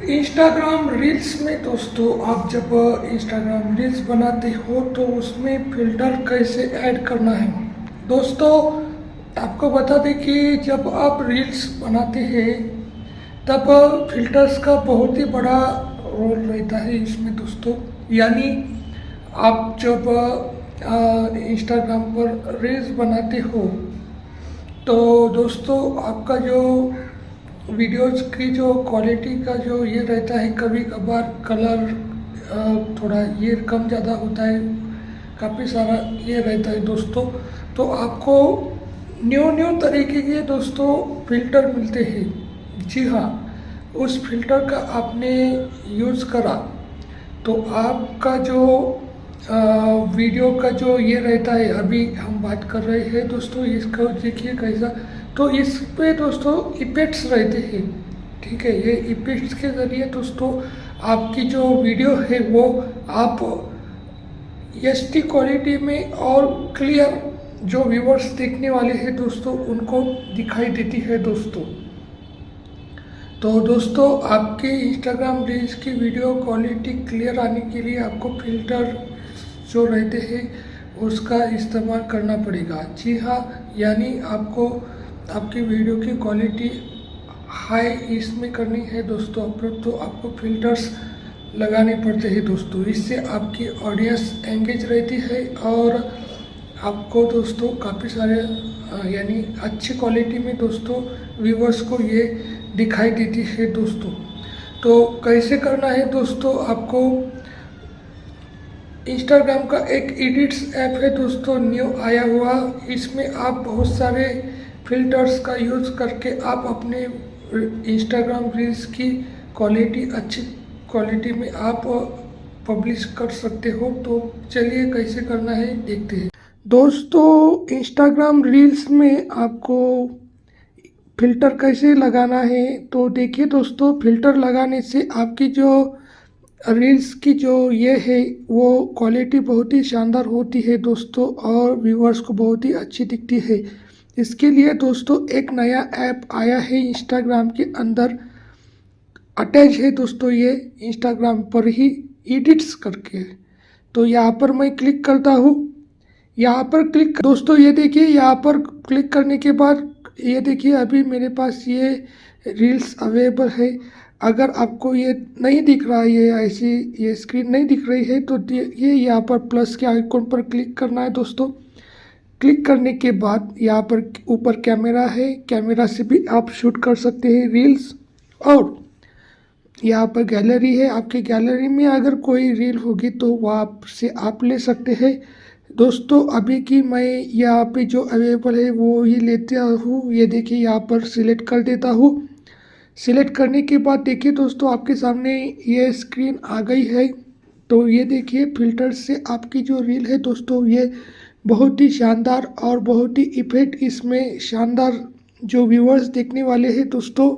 Instagram reels में दोस्तों आप जब इंस्टाग्राम रील्स बनाते हो तो उसमें फ़िल्टर कैसे ऐड करना है। दोस्तों आपको बता दें कि जब आप रील्स बनाते हैं तब फ़िल्टर्स का बहुत ही बड़ा रोल रहता है इसमें दोस्तों। यानी आप जब इंस्टाग्राम पर रील्स बनाते हो तो दोस्तों आपका जो वीडियोज़ की जो क्वालिटी का जो ये रहता है, कभी कभार कलर थोड़ा ये कम ज़्यादा होता है, काफ़ी सारा ये रहता है दोस्तों। तो आपको न्यू न्यू तरीके के दोस्तों फ़िल्टर मिलते हैं। जी हाँ, उस फ़िल्टर का आपने यूज़ करा तो आपका जो वीडियो का जो ये रहता है, अभी हम बात कर रहे हैं दोस्तों, इसको देखिए कैसा। तो इस पे दोस्तों इफेक्ट्स रहते हैं, ठीक है। ये इफेक्ट्स के ज़रिए दोस्तों आपकी जो वीडियो है वो आप एचडी क्वालिटी में और क्लियर जो व्यूवर्स देखने वाले हैं दोस्तों उनको दिखाई देती है दोस्तों। तो दोस्तों आपके इंस्टाग्राम रील्स की वीडियो क्वालिटी क्लियर आने के लिए आपको फ़िल्टर जो रहते हैं उसका इस्तेमाल करना पड़ेगा। जी हाँ, यानी आपको आपकी वीडियो की क्वालिटी हाई इसमें करनी है दोस्तों अपलोड, तो आपको फ़िल्टर्स लगाने पड़ते हैं दोस्तों। इससे आपकी ऑडियंस एंगेज रहती है और आपको दोस्तों काफ़ी सारे यानी अच्छी क्वालिटी में दोस्तों व्यूवर्स को ये दिखाई देती है दोस्तों। तो कैसे करना है दोस्तों, आपको इंस्टाग्राम का एक एडिट्स ऐप है दोस्तों, न्यू आया हुआ। इसमें आप बहुत सारे फिल्टर्स का यूज़ करके आप अपने इंस्टाग्राम रील्स की क्वालिटी अच्छी क्वालिटी में आप पब्लिश कर सकते हो। तो चलिए कैसे करना है देखते हैं दोस्तों। इंस्टाग्राम रील्स में आपको फ़िल्टर कैसे लगाना है तो देखिए दोस्तों, फ़िल्टर लगाने से आपकी जो रील्स की जो ये है वो क्वालिटी बहुत ही शानदार होती है दोस्तों और व्यूअर्स को बहुत ही अच्छी दिखती है। इसके लिए दोस्तों एक नया ऐप आया है इंस्टाग्राम के अंदर, अटैच है दोस्तों ये इंस्टाग्राम पर ही एडिट्स करके। तो यहाँ पर मैं क्लिक करता हूँ, यहाँ पर क्लिक दोस्तों ये देखिए, यहाँ पर क्लिक करने के बाद ये देखिए अभी मेरे पास ये रील्स अवेलेबल है। अगर आपको ये नहीं दिख रहा है, ये ऐसी ये स्क्रीन नहीं दिख रही है तो ये यहाँ पर प्लस के आइकॉन पर क्लिक करना है दोस्तों। क्लिक करने के बाद यहाँ पर ऊपर कैमरा है, कैमरा से भी आप शूट कर सकते हैं रील्स। और यहाँ पर गैलरी है, आपकी गैलरी में अगर कोई रील होगी तो वहाँ से आप ले सकते हैं दोस्तों। अभी की मैं यहाँ पे जो अवेलेबल है वो ही लेता हूँ। ये देखिए यहाँ पर सिलेक्ट कर देता हूँ। सिलेक्ट करने के बाद देखिए दोस्तों आपके सामने ये स्क्रीन आ गई है। तो ये देखिए फ़िल्टर से आपकी जो रील है दोस्तों ये बहुत ही शानदार और बहुत ही इफेक्ट इसमें शानदार जो व्यूअर्स देखने वाले हैं दोस्तों,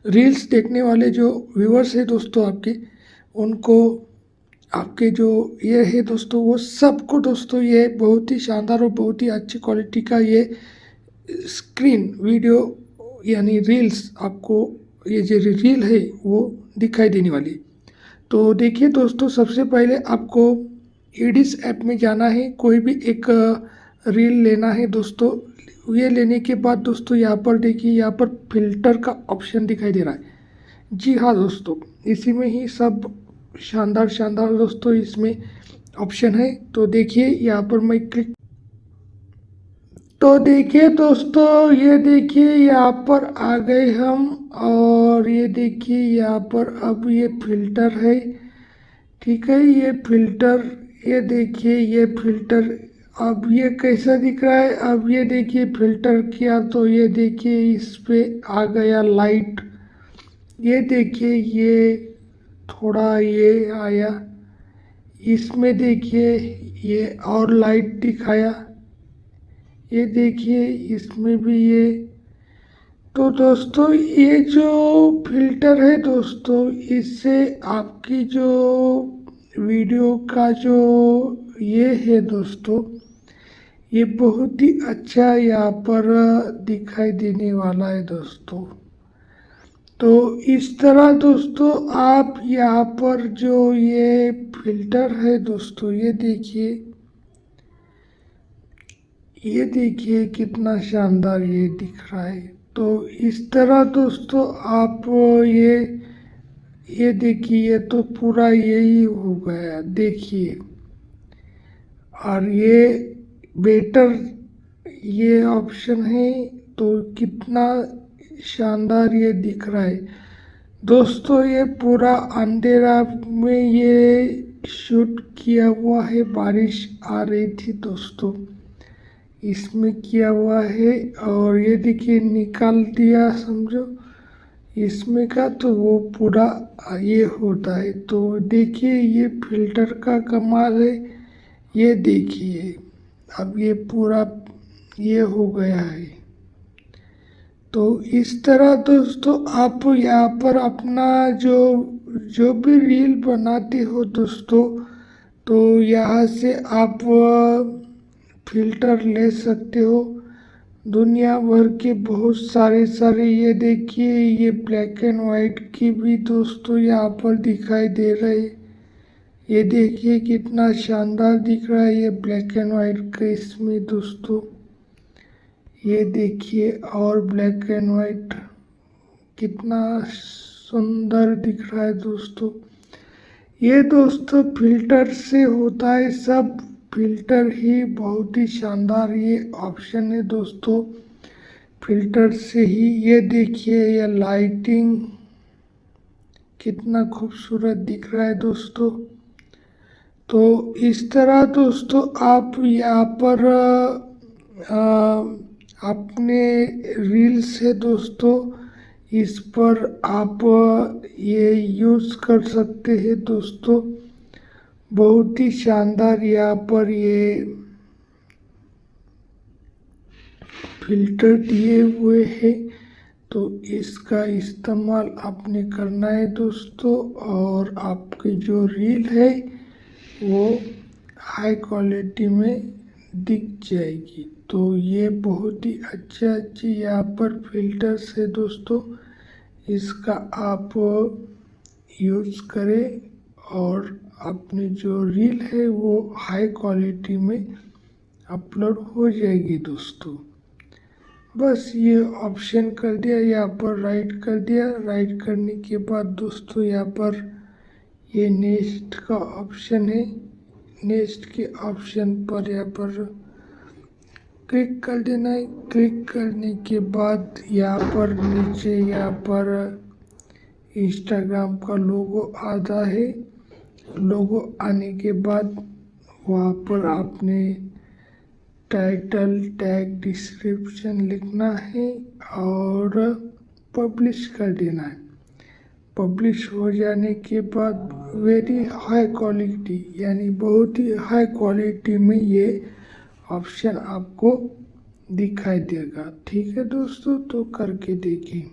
रील्स देखने वाले जो व्यूअर्स हैं दोस्तों आपके, उनको आपके जो ये है दोस्तों वो सबको दोस्तों ये बहुत ही शानदार और बहुत ही अच्छी क्वालिटी का ये स्क्रीन वीडियो यानी रील्स आपको ये जो रील है वो दिखाई देने वाली। तो देखिए दोस्तों, सबसे पहले आपको एडिट्स ऐप में जाना है, कोई भी एक रील लेना है दोस्तों। ये लेने के बाद दोस्तों यहाँ पर देखिए, यहाँ पर फ़िल्टर का ऑप्शन दिखाई दे रहा है। जी हाँ दोस्तों, इसी में ही सब शानदार शानदार दोस्तों इसमें ऑप्शन है। तो देखिए यहाँ पर मैं क्लिक, तो देखिए दोस्तों ये देखिए यहाँ पर आ गए हम। और ये देखिए यहाँ पर अब ये फ़िल्टर है, ठीक है। ये फ़िल्टर, ये देखिए ये फ़िल्टर अब ये कैसा दिख रहा है। अब ये देखिए फ़िल्टर किया तो ये देखिए इस पे आ गया लाइट। ये देखिए ये थोड़ा ये आया, इसमें देखिए ये और लाइट दिखाया। ये देखिए इसमें भी ये। तो दोस्तों ये जो फ़िल्टर है दोस्तों, इससे आपकी जो वीडियो का जो ये है दोस्तों, ये बहुत ही अच्छा यहाँ पर दिखाई देने वाला है दोस्तों। तो इस तरह दोस्तों आप यहाँ पर जो ये फिल्टर है दोस्तों, ये देखिए कितना शानदार ये दिख रहा है। तो इस तरह दोस्तों आप ये देखिए, ये तो पूरा यही हो गया देखिए। और ये बेटर ये ऑप्शन है, तो कितना शानदार ये दिख रहा है दोस्तों। ये पूरा अंधेरा में ये शूट किया हुआ है, बारिश आ रही थी दोस्तों, इसमें किया हुआ है। और ये देखिए निकाल दिया समझो इसमें का, तो वो पूरा ये होता है। तो देखिए ये फिल्टर का कमाल है। ये देखिए अब ये पूरा ये हो गया है। तो इस तरह दोस्तों आप यहाँ पर अपना जो भी रील बनाते हो दोस्तों, तो यहाँ से आप फिल्टर ले सकते हो दुनिया भर के बहुत सारे। ये देखिए ये ब्लैक एंड वाइट की भी दोस्तों यहाँ पर दिखाई दे रहे। ये देखिए कितना शानदार दिख रहा है ये ब्लैक एंड वाइट का इसमें दोस्तों। ये देखिए और ब्लैक एंड वाइट कितना सुंदर दिख रहा है दोस्तों। ये दोस्तों फिल्टर से होता है, सब फिल्टर ही बहुत ही शानदार ये ऑप्शन है दोस्तों, फिल्टर से ही। ये देखिए ये लाइटिंग कितना खूबसूरत दिख रहा है दोस्तों। तो इस तरह दोस्तों आप यहाँ पर अपने रील से दोस्तों इस पर आप ये यूज़ कर सकते हैं दोस्तों। बहुत ही शानदार यहाँ पर ये फिल्टर दिए हुए हैं, तो इसका इस्तेमाल आपने करना है दोस्तों। और आपकी जो रील है वो हाई क्वालिटी में दिख जाएगी। तो ये बहुत ही अच्छे यहाँ पर फिल्टर्स है दोस्तों, इसका आप यूज़ करें और अपनी जो रील है वो हाई क्वालिटी में अपलोड हो जाएगी दोस्तों। बस ये ऑप्शन कर दिया, यहाँ पर राइट कर दिया। राइट करने के बाद दोस्तों यहाँ पर ये नेक्स्ट का ऑप्शन है, नेक्स्ट के ऑप्शन पर यहाँ पर क्लिक कर देना है। क्लिक करने के बाद यहाँ पर नीचे यहाँ पर इंस्टाग्राम का लोगो आता है। लोगो आने के बाद वहाँ पर आपने टाइटल टैग डिस्क्रिप्शन लिखना है और पब्लिश कर देना है। पब्लिश हो जाने के बाद वेरी हाई क्वालिटी यानी बहुत ही हाई क्वालिटी में ये ऑप्शन आपको दिखाई देगा। ठीक है दोस्तों, तो करके देखिए।